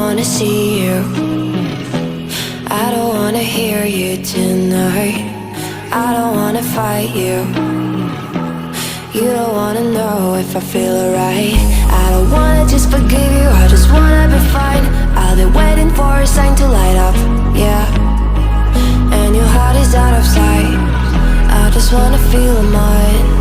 wanna see you, I don't wanna hear you tonight. I don't wanna fight you, you don't wanna know if I feel alright. I don't wanna just forgive you, I just wanna be fine. I'll be waiting for a sign to light up, yeah. And your heart is out of sight, I just wanna feel mine.